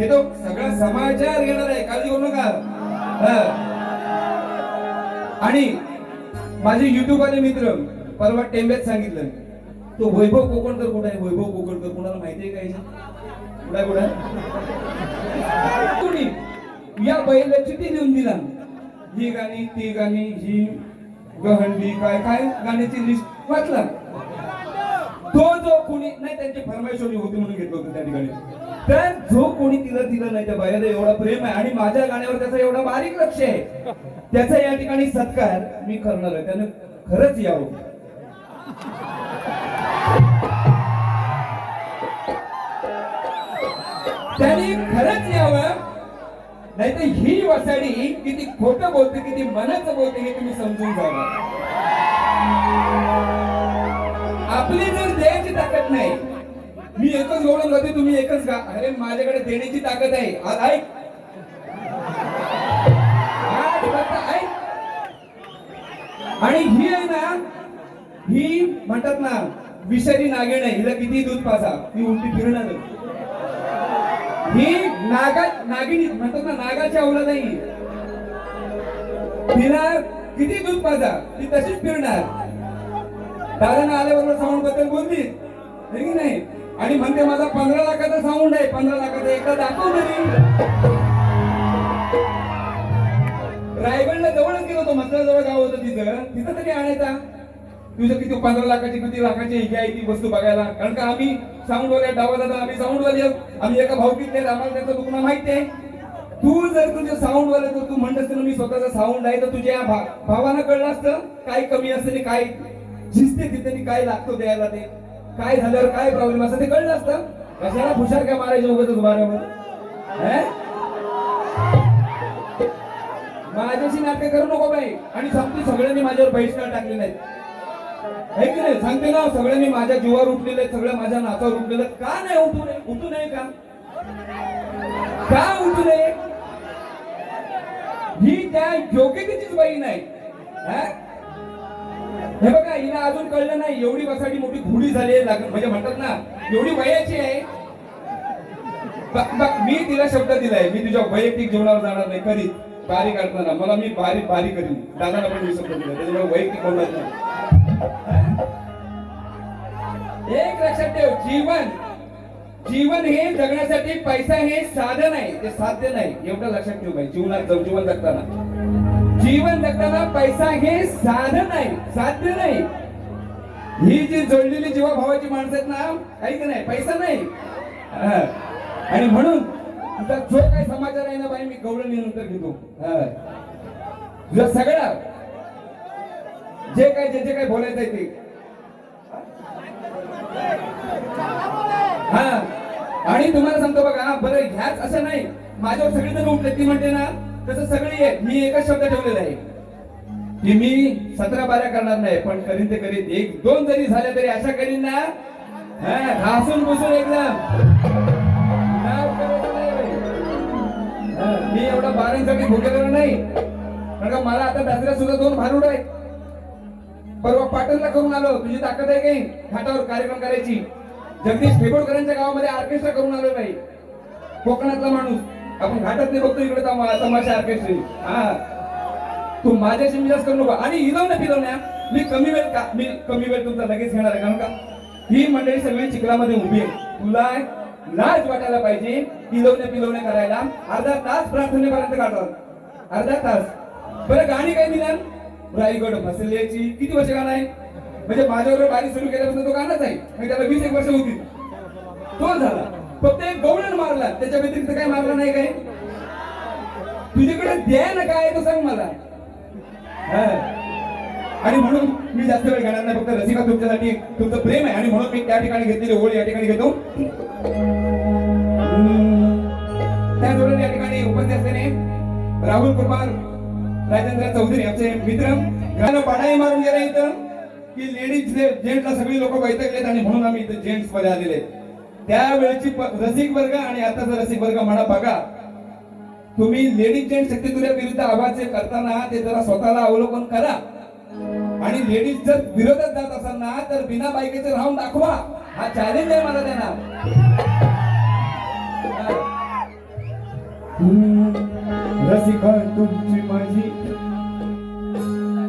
हे तो सगळा समाचार येणार आहे, काळजी करू नका. आणि माझे युट्यूब वाले मित्र परवा टेंब्यात सांगितलं, तो वैभव कोकणकर कुठे आहे? वैभव कोकणकर कुणाला माहितीये का? कुठे कुणी या बैला चिठ्ठी देऊन दिला, ही गाणी ती गाणी ही गहंडी काय काय गाण्याची लिस्ट वाचला. तो जो कोणी नाही, त्यांची फरमाईश होती म्हणून घेतलं होतं त्या ठिकाणी. तर जो कोणी तिला दिलं नाही त्या बाईला एवढा प्रेम आहे आणि माझ्या गाण्यावर त्याचा एवढा बारीक लक्ष आहे, त्याचा या ठिकाणी सत्कार मी करणार आहे. त्यानं खरंच यावं. त्यांनी खरंच यावं, नाही तर ही वसाडी किती खोटं बोलते, किती मनाचं बोलते हे तुम्ही समजून जावं. आपली जर द्यायची ताकद नाही, मी एकच गोळून जाते तुम्ही एकच गा, अरे माझ्याकडे देण्याची ताकद आहे. ऐक आणि ही आहे ना, ही म्हणतात ना विषारी नागिण आहे, हिला किती दूध पाजा ती उलटी फिरणार. ही नागिणी म्हणतात ना, नागाची अवलाद नाही, तिला किती दूध पाजा ती तशीच फिरणार. दादांना आल्याबरोबर साऊंड बद्दल बोलली की नाही, आणि म्हणते माझा 15 लाखाचा साऊंड आहे, 15 लाखाचा एकदा दाखव तरी. रायगडला जवळच गेलो, तो मसळा गाव होतं तिथं तरी आणायचा. तुझं किती 15 लाखाची किती लाखाची ही आहे ती वस्तू बघायला. कारण का आम्ही साऊंड वाले डावा दादा, आम्ही साऊंड वाले, आम्ही एका भाऊकीतले, आम्हाला त्याचं दुखणं माहिती आहे. तू जर तुझे साऊंड वाले जर तू म्हणत असते ना मी स्वतःचा साऊंड आहे, तर तुझ्या भावानं कळलं असतं काय कमी असते, काय झिजते तिथे, काय लागतो द्यायला, ते काय झाल्यावर काय प्रॉब्लेम असतं ते कळलं असतं. कशाला हुशार काय मारायचे उगाच उभाऱ्यावर. माझ्याशी नाटक करू नको बाई. आणि सांगते सगळ्यांनी माझ्यावर बहिष्कार टाकले नाहीत, है की नाही? सांगते ना, सगळ्यांनी माझ्या जीवावर उठलेले आहेत, सगळ्या माझ्या नाचावर उठलेले आहेत. का नाही उठू नये? उठू नये का? का उठू नये? ही त्या योग्यतेचीच बाई नाही. हे बघा, हिला अजून कळलं नाही, एवढी वसाडी मोठी घोडी झाली म्हणजे म्हणतात ना एवढी वयाची आहे. मी तिला शब्द दिलाय, मी तुझ्या वैयक्तिक जीवनावर जाणार नाही कधी. बारी काढताना मला मी बारी करीन. दादाला पण मी शब्द दिला, त्याच्यामुळे वैयक्तिक होणार नाही. एक लक्षात ठेव, जीवन हे जगण्यासाठी पैसा हे साधन आहे, ते साध्य नाही. एवढं लक्षात ठेव बाई. जीवन जगताना पैसा हे साधन आहे, साध्य नाही. ही जी जोडलेली जीवाभावाची माणसं आहेत ना, काही की नाही, पैसा नाही. आणि म्हणून तुझा जो काही समाचार आहे ना बाई, मी गवळणी नंतर घेतो. तुझा सगळा जे काय बोलायचं आहे ते. आणि तुम्हाला सांगतो बघा, बरं ह्याच असं नाही माझ्यावर सगळी जण उठले, ती म्हणते ना तसं सगळी आहे. मी एकच शब्द ठेवलेला आहे की मी 17 बाऱ्या करणार नाही, पण करीन ते करीन. 1-2 जरी झाल्या तरी अशा करीन ना, घासून पुसून एकदम. मी एवढा बारांसाठी भुकेलेला नाही. कारण का मला आता दसऱ्या सुद्धा 2 भारुड आहेत. परवा पाटणला करून आलो. तुझी ताकद आहे काही घाटावर कार्यक्रम करायची? जगदीश फेगोडकरांच्या गावामध्ये ऑर्केस्ट्रा करून आलो नाही. कोकणातला माणूस, आपण घाटात नाही बघतो इकडे तमाशा ऑर्केस्ट्रा. तू माझ्याशी मिजाज करू नको. आणि इलवण्या मी कमी वेळ तुमचा लगेच घेणार आहे. कारण का ही मंडळी सगळी चिखलामध्ये उभी आहे. तुला लाज वाटायला पाहिजे इलवण्या करायला. अर्धा तास प्रार्थनेपर्यंत काढतात, अर्धा तास. बरं गाणी काय दिल्या? रायगड मसल्याची किती वर्ष गाणं आहे? म्हणजे माझ्यावर गाणी सुरू केल्यापासून तो गाणंच आहे. त्याला 20 वर्ष होती. तो झाला फक्त एक गवळण मारला, त्याच्या व्यतिरिक्त काय मारला नाही. काय तुझ्याकडे द्या ना, काय तो सांग मला. आणि म्हणून मी जास्त वेळ घेणार नाही. फक्त रसिका तुमच्यासाठी तुमचं प्रेम आहे आणि म्हणून मी त्या ठिकाणी घेतलेली ओळ या ठिकाणी घेतो. त्याचबरोबर या ठिकाणी उपस्थित असलेले राहुल कुमार राजेंद्र चौधरी आमचे मित्र गाणं पाडाही मारून गेले इथं की लेडीज जेंट्सला सगळी लोक वैतकलेत आणि म्हणून आम्ही इथं जेंट्स मध्ये आलेले. त्यावेळेची रसिक वर्ग आणि आताचा रसिक वर्ग म्हणा बघा. तुम्ही लेडीज जेंट्स शक्तीतुल्या विरुद्ध आवाज करताना ते जरा स्वतःला अवलोकन करा. आणि लेडीज जर विरोधात जात असाल ना, तर बिना बायकेचे राहून दाखवा. हा चॅलेंज आहे मला त्यांना. रसिका तुमची माझी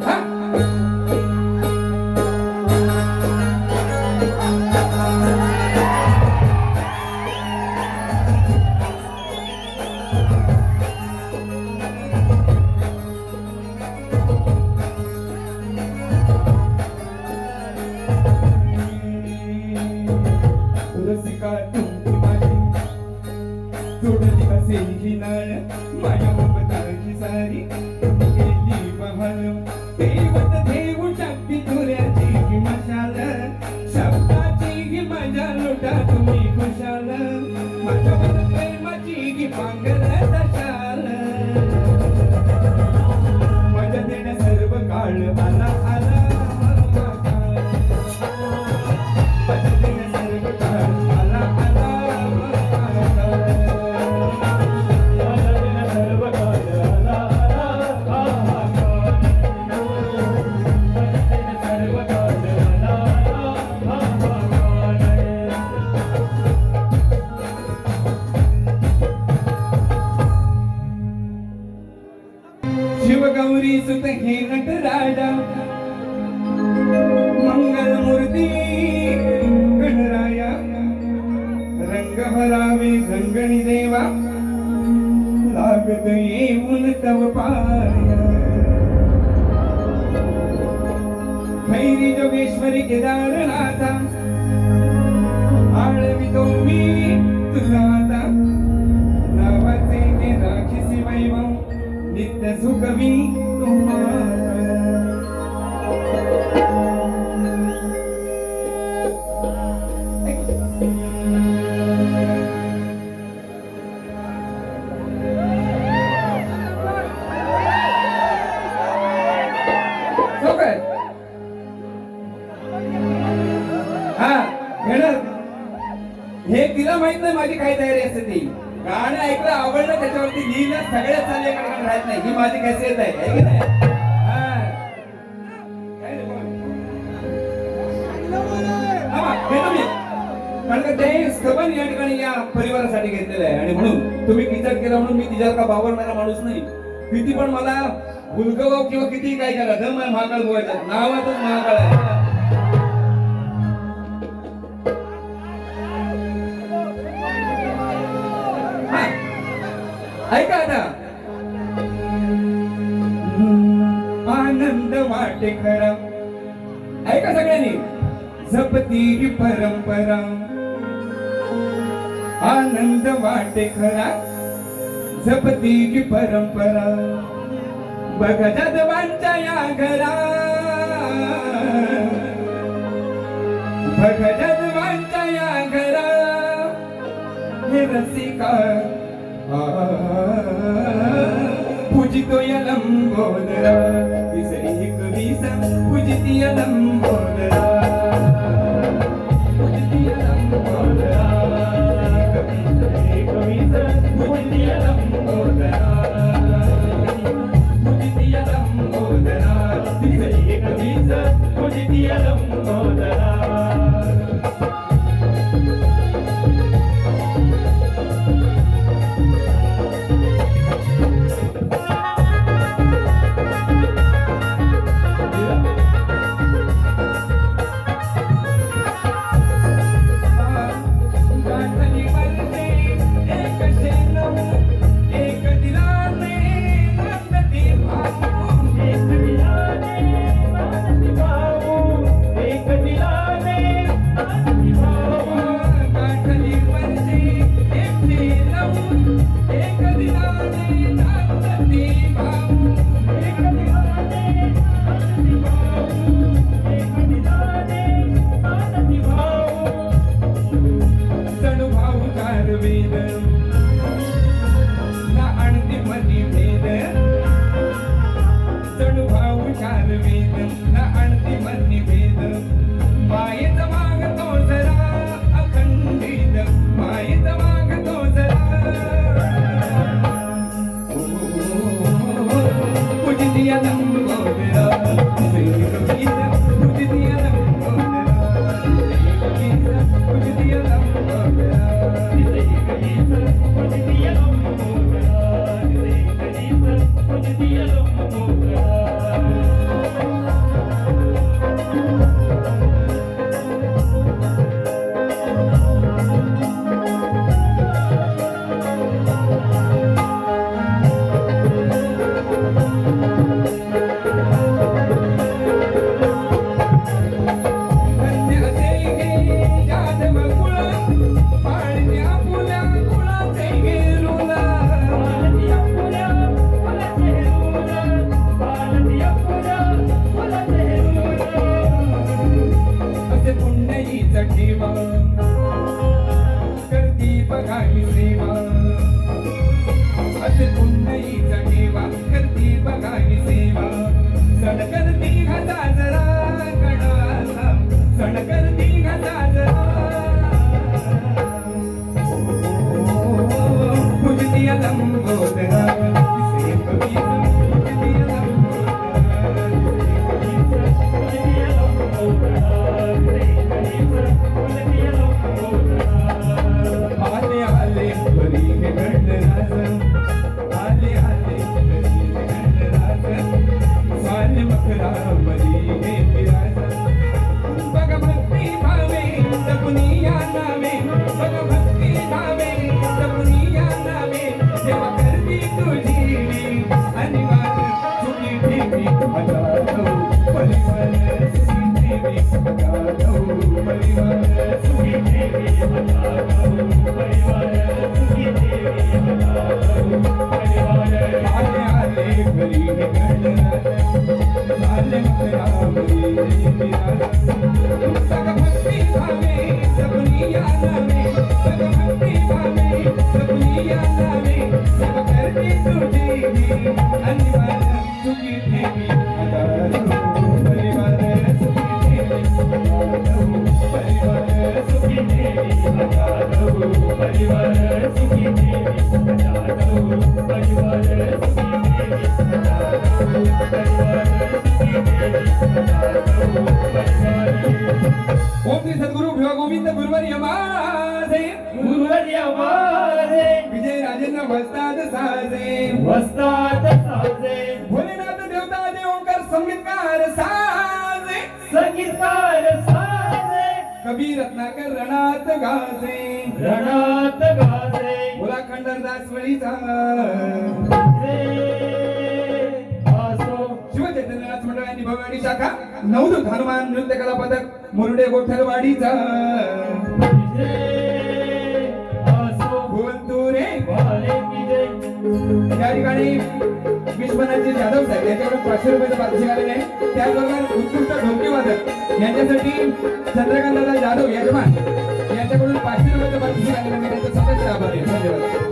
हा? रसिका तुमची माझी सोडली असे ही नाळ माझ्या ममताची सारी गेली बहाल देवत देऊ शक्ती तुऱ्याची ही मशाल शब्दाची ही माझ्या लोटा तुम्ही खुशाल माझ्यावर प्रेमाची ही पांघर दशाल माझ्या देण्या सर्व काळ आला आला माझ्या देण्या सर्व काळ आला आला शिवगौरी सुत हे नटराजा मंगलमूर्ती गणराया रंग भरावे गंगणी देवा लागत येऊन तव पाया भैरी जोगेश्वरी केदारनाथा आळवितो मी तुझा आता नावाचे हे राक्षसी वैभव नित्य सुखवी हे तिला माहित नाही माझी काय तयारी असते ती गाणं ऐकलं आवडलं त्याच्यावरती लिहिलं सगळ्या चालले राहत नाही ही माझी कैसेत आहे है की नाही? हा. काय रे बोल. हा, घेतो मी. कारण का ते स्तवन या ठिकाणी या परिवारासाठी घेतलेलं आहे आणि म्हणून तुम्ही किचड केला म्हणून मी तिच्यावर का बावरणारा माणूस नाही किती पण मला भुलकवाव किंवा किती काय करा धर्म आहे महाकाळ बोलायचा नावातच महाकाळ आहे ऐका आता आनंद वाटे खरा ऐका सगळ्यांनी जपती ही परंपरा आनंद वाटे खरा जपती ही परंपरा बघा जाधवांच्या या घरा बघा जाधवांच्या या घरा हे रसिका पूजितो या लंबोदरा तिसरी ही कविता पूजिती या लंबोदरा पूजिती या लंबोदरा कविता पूजिती या लंबोदरा पूजिती या लंबोदरा तिसरी ही कविता पूजिती या लंबोदरा Thank you. बघावी सेवा असे पुन्हाईचा ठेवा करती बघावी सेवा सण करती घाचा जरा गणाला सण करती घाचा जरा पूजती लंबोदरा से कवीच पूजती आले आले घरी हे गणराज आले आले घरी हे गणराज स्वाल मकरा मरी हे विराज बघ भक्ती भावे जपुनिया नावे बघ भक्ती भावे जपुनिया नावे सेवा करती तुझी अनिवार्य सुखी ठेवी हजारो परिवार सुखी ठेवी हजारो परिवार सुखी ठेवी हजारो परिवार सुखी ठेवी हजारो परिवार आले आले घरी हे गणराज आले मकरामरी विराज सग भक्ती भावे सबनिया नावे सग भक्ती भावे सबनिया नावे सब करती तुझी अनिवार्य सुखी ठेवी हजारो परिवार सुखी ठेवी हजारो परिवार सुखी ठेवी हजारो परिवार सुखी ठेवी हजारो परिवार सुखी ठेवी हजारो परिवार सुखी ठेवी हजारो परिवार ओम श्री सद्गुरु भिवा गोविंद गुरुवारी यमाजे विजय राजेंद्र वस्ताद साजे भोलेनाथ देवता दे ओंकार संगीतकार साजे कबीर रत्नाकर रणात गाजे बोला खंडरदास वळीचा शिवचैतन्यनाथ मंडळांनी भव्यवाडी शाखा नवदूत हनुमान नृत्य कला पथक मुरुडे गोठरवाडीचा या ठिकाणी विश्वनाथजी जाधव साहेब यांच्याकडून 500 रुपयाचं पारितोषिक आलेलं आहे. त्याचबरोबर उत्कृष्ट ढोलकी वादक यांच्यासाठी चंद्रकांत जाधव यजमान यांच्याकडून 500 रुपयाचं पारितोषिक आलेलं आहे. मी त्यांचा सतत आभारी आहे. धन्यवाद.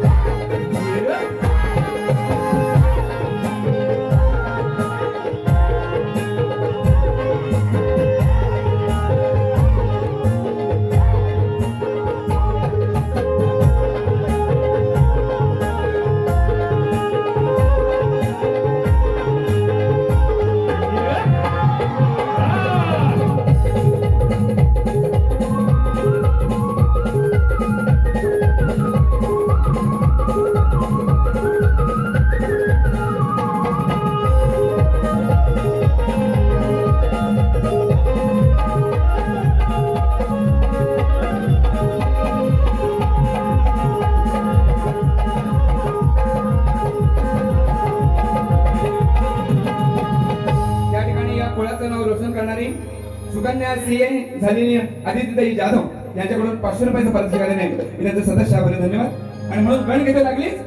सुकन्या सीए झालेली आदित्यताई जाधव यांच्याकडून 500 रुपयाचं पारितोषिक आलेलं आहे. मी त्यांचं सदस्य आभारी. धन्यवाद. आणि म्हणून गण घेता लागलीच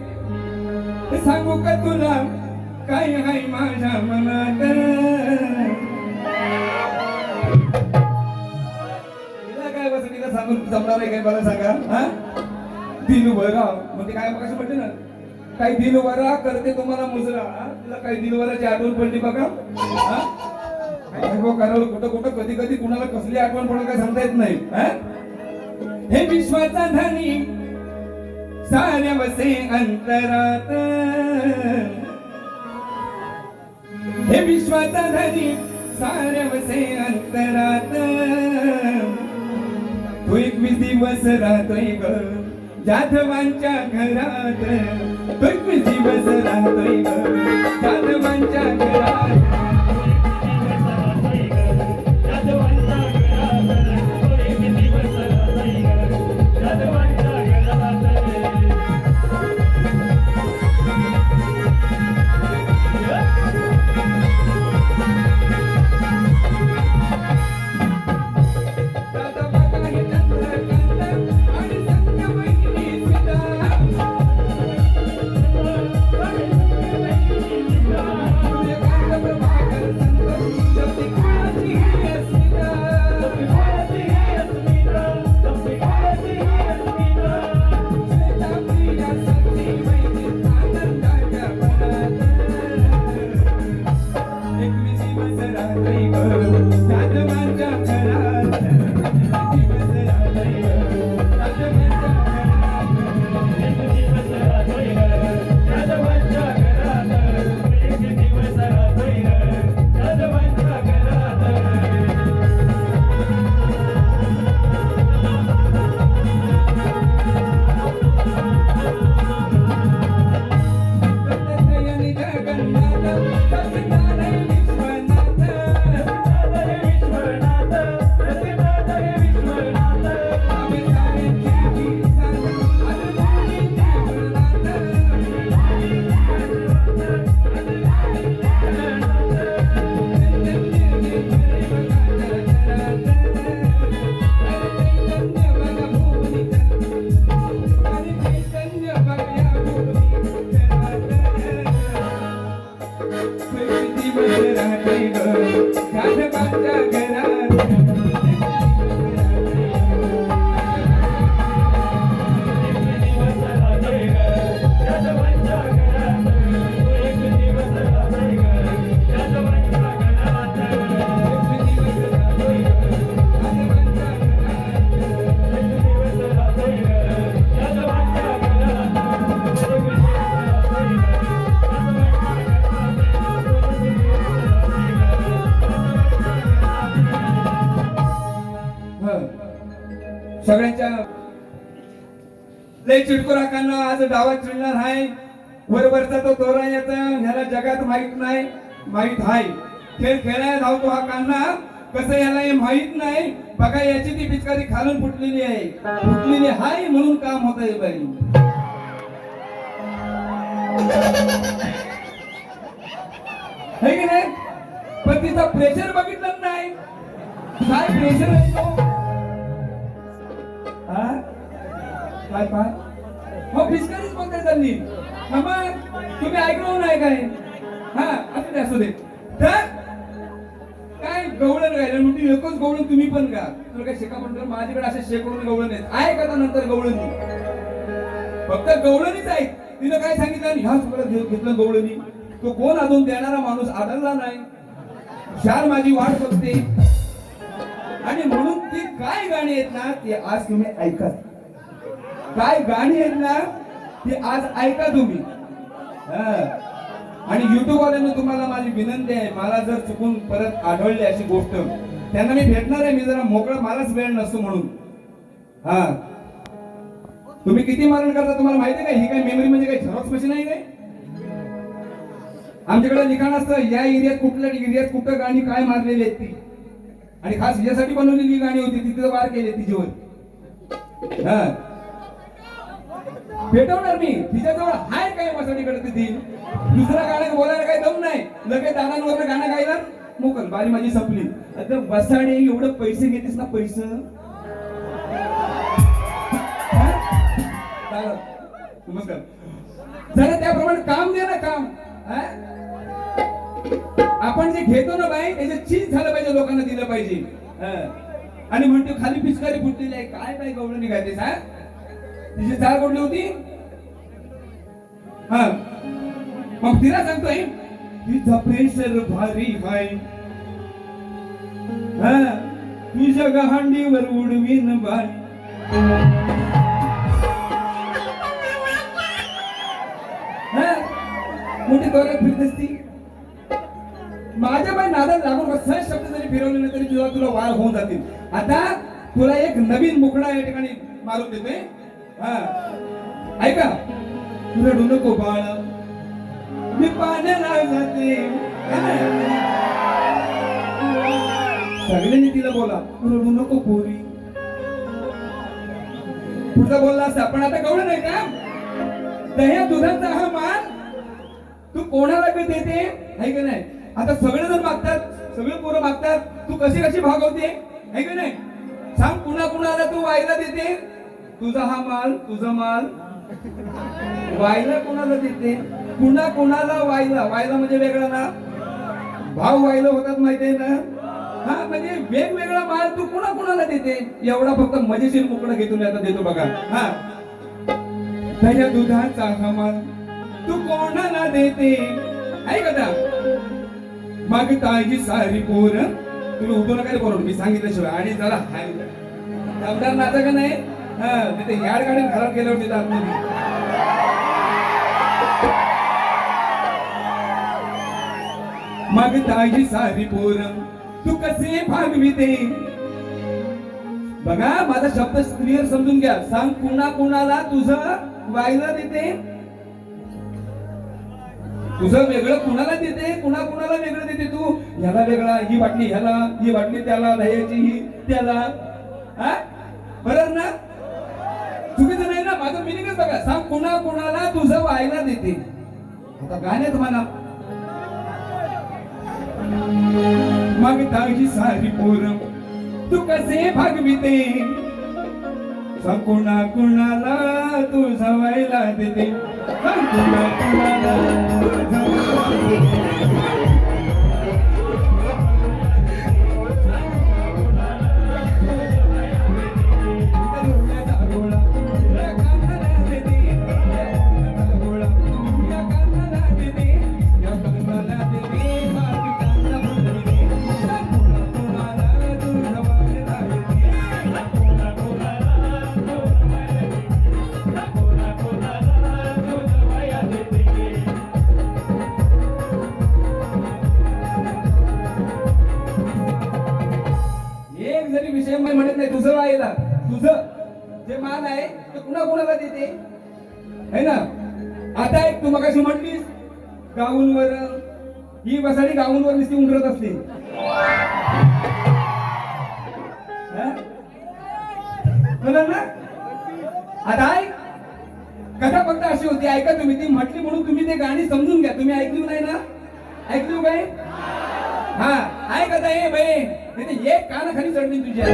ते सांगू का तुला काय हाय माझ्या मनात तिला काय बस तिला सांगून जमणार आहे काय मला सांगा. हा दिनू बरा म्हणजे काय मग म्हटले ना काही दिनू बरा करते तुम्हाला मुजरा. तिला काही दिनवराची आठवण पडली बघा. हा करावं कुठं कुठं कधी कधी कुणाला कसली आठवण पडेल काय सांगता येत नाही. हे विश्वाचा धनी साऱ्या वसे अंतरात हे विश्वाचा धनी साऱ्या वसे अंतरात तो 21 दिवस राहतोय ग जाधवांच्या घरात. तो 21 दिवस राहतोय ग जाधवांच्या घरात. Bye. सगळ्यांच्या लय चिटकोरा काना आज डावात चिडणार आहे. वरवरचा तो तोरा याचा ह्याला जगात माहित नाही, माहित आहे. खेळ खेळायला धावतो हा कान्हा, कसं याला हे माहित नाही. बघा याची ती पिचकारी खालून फुटलेली आहे, फुटलेली आहे म्हणून काम होत आहे बाई. है की नाही? पण तिचा प्रेशर बघितलं नाही, काय प्रेशर आहे तो. हा काय पाय हो पिचकारीच बोलताय त्यांनी. तुम्ही ऐकलं नाही काय? हा असू दे. तर काय गवळण राहिलं म्हणजे एकच गवळण तुम्ही पण का? तुला काय शेका म्हणतो माझ्याकडे असे शेकडून गवळण आहेत. आहे का नंतर गवळणी? फक्त गवळणीच आहे. तिनं काय सांगितलं ह्या सगळं घेतलं गवळणी. तो कोण अजून देणारा माणूस आढळला नाही. शार माझी वाट बघते. आणि म्हणून ती काय गाणी आहेत ना ती आज तुम्ही ऐका. काय गाणी आहेत ना ती आज ऐका तुम्ही. आणि युट्यूब वाल्यांना तुम्हाला माझी विनंती आहे, मला जर चुकून परत आढळली अशी गोष्ट त्यांना मी भेटणार आहे. मी जरा मोकळा, मलाच वेळ नसतो म्हणून. हा तुम्ही किती मारण करता तुम्हाला माहिती आहे का? ही काय मेमरी म्हणजे काय झेरॉक्स मशीन आहे काय? आमच्याकडे लिखाण असतं या एरियात कुठल्या एरियात कुठं गाणी काय मारलेली आहेत ती. आणि खास यासाठी बनवलेली गाणी होती ती तिथं वार केले तिच्यावर. हा भेटवणार मी तिच्याजवळ हाय काय मसाडीकडे तिथे. दुसरा गाणं बोलायला काही दम नाही. लगेच दानांवर गाणं गायला मोकल बारी माझी संपली. आता बसाडे एवढं पैसे घेतेस ना पैसे. नमस्कार. जरा त्याप्रमाणे काम दे ना काम. आपण जे घेतो ना बाई त्याचे चीज झालं पाहिजे, लोकांना दिलं पाहिजे. आणि म्हणतो खाली पिचकारी फुटलेली आहे काय बाई गवळण निघायतेस. हा तिची चाल कोणली होती? हा मग तिला सांगतोय तिचा प्रेशर भारी हाय. तुझ्या गहांडीवर उडवीन बाई. मोठी तोऱ्यात फिरतेस ती. माझ्या बाई नादात लागून सहज शब्द जरी फिरवले नाही तरी तुला वार होऊन जातील. आता तुला एक नवीन मुकडा या ठिकाणी मारून देतोय. ऐका. रडू नको बाळ मी पाण्याला जाते. सगळ्यांनी तिला बोला रडू नको पोरी. पुढचा बोलला असता पण आता कवळ नाही का? दह्या दुधाचा हा मान तू कोणाला देते आहे का नाही? आता सगळे जण मागतात, सगळे पोरं मागतात, तू कशी कशी भागवते आहे का नाही? सांग कुणा कुणाला तू वायला देते? तुझा हा माल, तुझा माल वायला कोणाला देते? कुणा कोणाला वायला. वायला म्हणजे वेगळा ना, भाव वायला होतात माहितीये ना. हा म्हणजे वेगवेगळा माल तू कुणा कुणाला देते. एवढा फक्त मजेशीर मुकडा घेतो आता देतो बघा. हा त्याच्या दुधाचा हा माल तू कोणाला देते ऐक आता. मग ताजी सारी पोर तुम्ही उठू नका करून मी सांगितल्याशिवाय. आणि जरा हाय दमदार नाचा का नाही. हा तिथे याड गाडी घरात गेल्यावर तिथं आतमध्ये मग ताजी सारी पोर तू कसे भागविते. बघा माझा शब्द क्लिअर समजून घ्या. सांग कुणा कुणाला तुझं वायला देते. तुझं वेगळं कुणाला देते, कुणा कुणाला वेगळं देते. तू ह्याला वेगळा, ही बाटली ह्याला, ही बाटली त्याला, दह्याची ही त्याला. हा बरोबर ना? चुकीचं नाही ना? माझं मिनिंगच बघा. सांग कुणा कुणाला तुझं वायला देते. आता गाण्यात म्हणा मग ताजी सारी पोर तू कसे भागविते. सांग कुणा कुणाला तुझा वायला देते. सांग कुणा कुणाला तुझा वायला देते. म्हणत नाही तुझं वायला तुझं मान आहे ते कुणा कुणाला देते है ना. आता एक तू मगाशी म्हटलीस गाऊनवर, ही बसाडी गाऊनवर नुसती उंडरत असते. म्हणून ना आता ऐक, कथा फक्त अशी होती, ऐका तुम्ही, ती म्हटली म्हणून तुम्ही ते गाणी समजून घ्या. तुम्ही ऐकली नाही ना, ऐकली काय? हा ऐक आता हे बहीण, तिथे एक कान खाली चढली तुझ्या.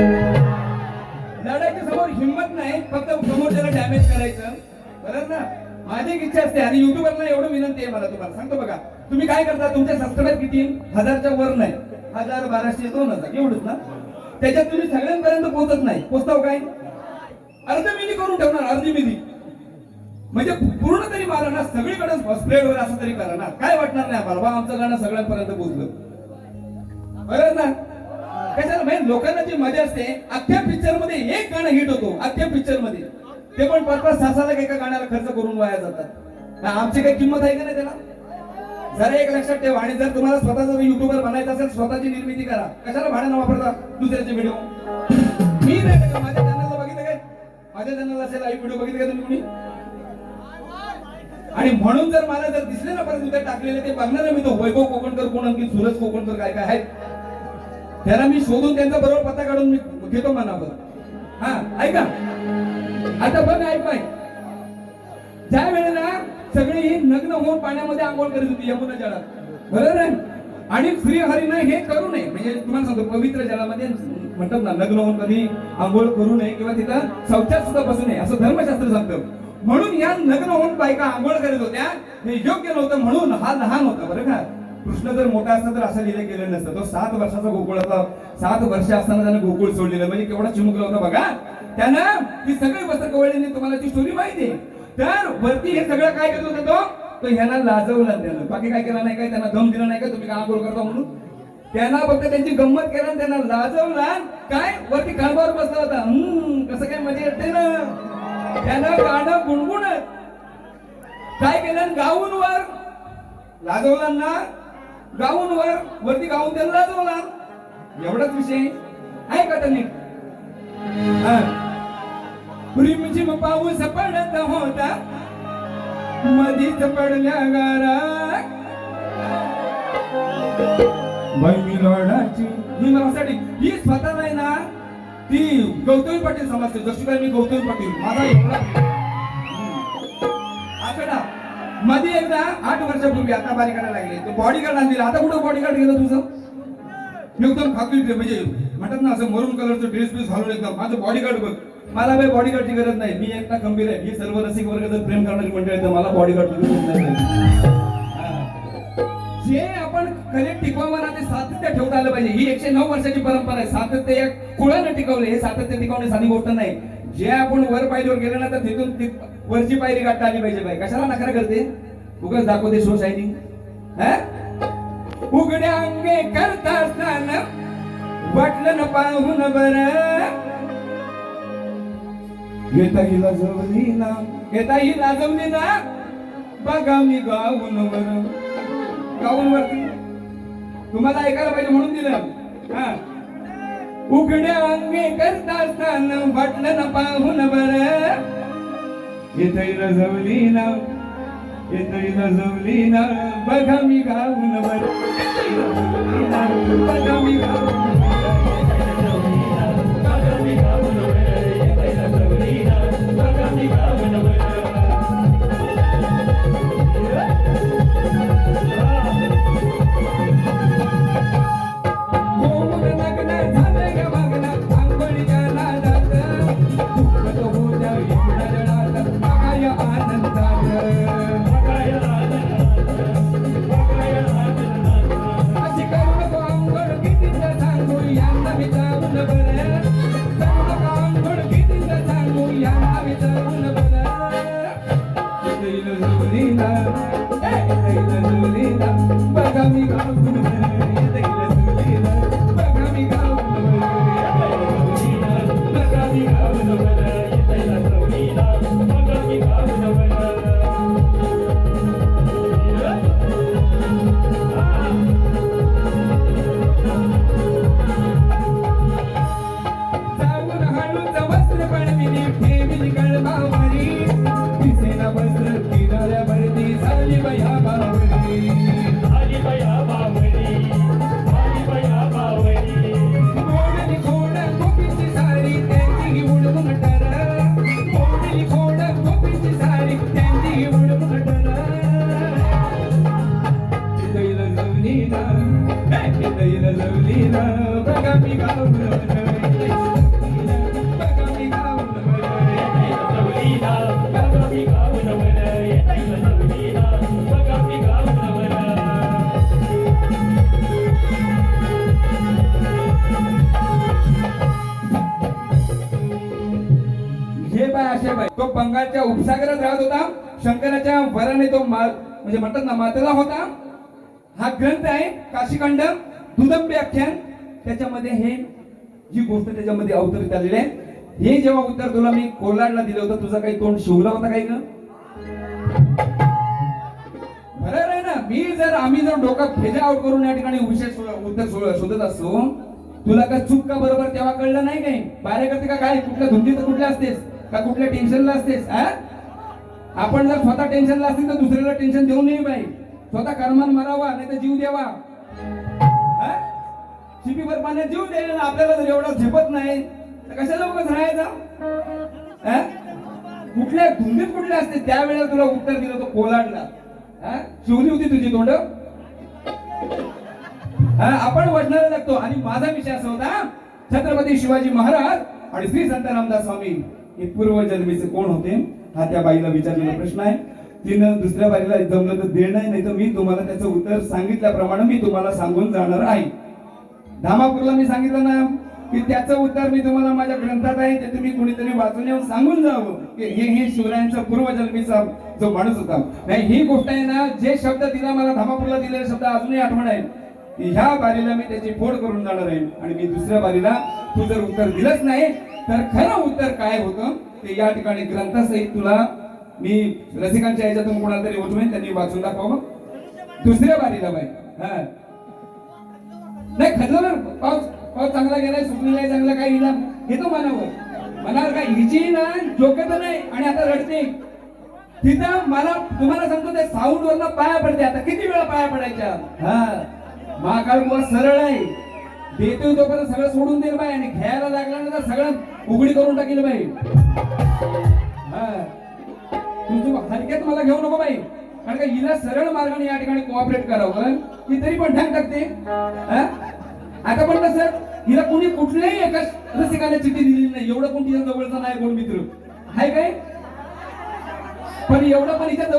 लढायच्या समोर हिंमत नाही, फक्त समोर त्याला डॅमेज करायचं, बरोबर ना. माझी एक इच्छा असते आणि युट्यूबरला एवढं विनंती आहे मला, तुम्हाला सांगतो बघा, तुम्ही काय करता, तुमचे सबस्क्राईबर किती 1000च्या वर नाही, 1000, 1200, 2000 एवढंच ना. त्याच्यात तुम्ही सगळ्यांपर्यंत पोहोचत नाही. पोहोचताव काय? अर्ध मिली करून ठेवणार, अर्धी मिली म्हणजे पूर्ण तरी मारा ना, सगळीकडे स्प्रेड वर असं तरी करा ना. काय वाटणार नाही आम्हाला, बा आमचं गाणं सगळ्यांपर्यंत पोहोचलं, बरोबर ना. कशाला म्हणजे लोकांना जी मजा असते, अख्ख्या पिक्चर मध्ये एक गाणं हिट होतो, अख्ख्या पिक्चर मध्ये, ते पण 5-5, 6 लाख एका गाण्याला खर्च करून वाया जातात. आमची काही किंमत आहे का नाही त्याला? जरा एक लक्षात ठेवा. आणि जर तुम्हाला स्वतः जर युट्यूबर बनायचं असेल, स्वतःची निर्मिती करा. कशाला भाड्यानं वापरता दुसऱ्याचे व्हिडिओ? मी नाही का माझ्या चॅनलला बघितलं काय? माझ्या चॅनलला असेल लाईव्ह व्हिडिओ बघितले का तुम्ही कुणी? आणि म्हणून जर मला जर दिसले ना परत उद्या टाकलेले, ते बघणार मी तो वैभव कोकणकर कोण आणखी सूरज कोकणकर काय काय आहेत, त्याला मी शोधून त्यांचा बरोबर पत्ता काढून मी घेतो मनावर. हा ऐका आता बघ, ऐक बाई, ज्या वेळेला सगळी नग्न होऊन पाण्यामध्ये आंघोळ करत होती यमुना जळात, बरोबर आहे. आणि श्रीहरीनं हे करू नये, म्हणजे तुम्हाला सांगतो पवित्र जलामध्ये म्हणतात ना, नग्न होऊन कधी आंघोळ करू नये किंवा तिथं शौचात सुद्धा बसू नये असं धर्मशास्त्र सांगतं. म्हणून या नग्न होऊन बायका आंघोळ करत होत्या, हे योग्य नव्हतं, म्हणून हा लहान होता, बरं का. कृष्ण जर मोठा असता तर असं लिहिलं गेलं नसतं. तो 7 वर्षाचा गोकुळ होता, 7 वर्ष असताना त्यानं गोकुळ सोडलेलं, म्हणजे केवढा चिमुकला होता बघा. त्यानं ती सगळी वस्त्र कवळलेली, तुम्हाला ती स्टोरी माहिती आहे. तर वरती हे सगळं काय करत होता तो ह्यांना लाजवला, त्यानं बाकी काय केला नाही, काय त्यांना दम दिला नाही का तुम्ही काय आंघोळ करता म्हणून. त्यांना फक्त त्यांची गंमत केला, त्यांना लाजवला, काय वरती खांबावर बसला होता. कसं काय मजा येते ना. त्यानं गाणं गुणगुणत काय केलं, गाऊनवर लाजवलांना, गाऊनवर वरती गाऊन त्याला लाजवला, एवढाच विषय आहे का त्यांनी. रिमझिम पाऊस पडत होता, मधीच पडल्या गारा, मी लढाची ही मराठी. ही स्वतः नाही ना, ती गौतमी पाटील समजते, जशी काय मी गौतमी पाटील माझा एवढा आकडा. मध्ये एकदा 8 वर्षापूर्वी, आता बारीक करायला लागले, तो बॉडीगार्ड आणलेला. आता कुठं बॉडीगार्ड गेलं तुझं? एकदम खाकी, म्हणजे म्हणतात ना असं मरून कलरचं ड्रेस बीस घालून एकदम, माझं बॉडीगार्ड बघ. मला काही बॉडीगार्डची गरज नाही, मी एकटा खंबीर आहे. मी सर्व रसिक वर्ग जर प्रेम करणारी मंडळी तर मला बॉडीगार्डची गरज नाही. जे आपण कलेक्ट टिकवावं ना, ते सातत्य ठेवता आलं पाहिजे. ही 109 वर्षाची परंपरा आहे. सातत्य या कुळानं टिकवले, हे सातत्य टिकवणे साधी गोष्ट नाही. जे आपण वर पायरीवर गेलं ना, तर तिथून वरची पायरी गाठता आली पाहिजे. बाई कशाला नखरा करते, उगाच दाखवते शो शायनिंग. उघड्या अंगे करता असताना वाटलं न पाहून बरं, येता ही लाजवली ना, येता ही लाजवली ना, बघा मी गाऊनवर. गाऊनवरती तुम्हाला ऐकायला पाहिजे म्हणून दिलं. उघड्या अंगे करता असताना वाटलं न पाहून बरं, येता ही लाजवली ना, येता ही लाजवली ना, बघा मी गाऊनवर, बघा मी गाऊनवर. बंगालच्या उपसागरात राहत होता. शंकराच्या वराने तो म्हणजे म्हणतात ना मातला होता. हा ग्रंथ आहे काशीखंड दुदंबे आख्यान. त्याच्यामध्ये हे जी गोष्ट त्याच्यामध्ये अवतरित आलेली आहे. हे जेव्हा उत्तर तुला मी कोलाडला दिलं होतं, तुझा काही तोंड शिवला होता काही का? बरोबर आहे ना. आम्ही जर डोका फेजा आउट करून या ठिकाणी विशेष उत्तर शोधत असतो, तुला का चूक का बरोबर तेव्हा कळलं नाही काही? बारे करते का काय? कुठल्या धुंदीत कुठल्या असतेस का कुठल्या टेन्शनला असतेस? आपण जर स्वतः टेन्शनला असतील तर दुसऱ्याला टेन्शन देऊ नये बाई. स्वतः कर्मान मरावा नाही तर जीव द्यावा. शिपीभर पाण्यात जीव द्यायला आपल्याला जर एवढा झेपत नाही तर कशाला उगाच राहायचा? कुठल्या धुंदीत कुठल्या असते त्यावेळेला तुला उत्तर दिलं तो कोलाडला. शिवली होती तुझी तोंड. आपण वचनाला लागतो. आणि माझा विषय असा होता, छत्रपती शिवाजी महाराज आणि श्री संत रामदास स्वामी हे पूर्वजन्मीचे कोण होते हा त्या बाईला विचारलेला प्रश्न आहे. तिनं दुसऱ्या बाईला जमलं तर देणं नाही तर मी तुम्हाला त्याचं उत्तर सांगितल्याप्रमाणे मी तुम्हाला सांगून जाणार आहे. धामापूरला मी सांगितलं ना की त्याचं उत्तर मी तुम्हाला माझ्या ग्रंथात आहे, ते तुम्ही कुणीतरी वाचून येऊन सांगून जावं की हे शिवरायांचा पूर्वजन्मीचा जो माणूस होता. नाही ही गोष्ट आहे ना, जे शब्द तिला मला धामापूरला दिलेले शब्द अजूनही आठवण आहे की ह्या बारीला मी त्याची फोड करून जाणार आहे. आणि मी दुसऱ्या बारीला तू जर उत्तर दिलंच नाही तर खरं उत्तर काय होतं ते या ठिकाणी ग्रंथासहित तुला मी रसिकांच्या याच्यातून कोणाला तरी उठवेन, त्यांनी वाचून दाखवावं. दुसऱ्या बारीला बाई नाही खदलं पाऊस पाऊस चांगला गेलाय, सुकलेला आहे चांगला काही ना घेतो मनावर काय हिची ना जोकत नाही. आणि आता रडते तिथं मला तुम्हाला सांगतो ते साऊंड वरला पाया पडते. आता किती वेळा पाया पडायच्या? महाकाळ बुवा सरळ आहे, देतो तोपर्यंत सगळं सोडून देईल बाई आणि घ्यायला लागला ना तर सगळं उघडी करून टाकेल बाई. तुझं हलक्यात मला घेऊ नको बाई, कारण का हिला सरळ मार्गाने या ठिकाणी कोऑपरेट करावं की तरी पण ढाक टाकते. आता पण तसं हिला कोणी कुठल्याही एका रसिकाने चिठ्ठी दिलेली नाही. एवढं कोण तिच्या जवळचा नाही कोण मित्र आहे काय? पण एवढं पण हिच्या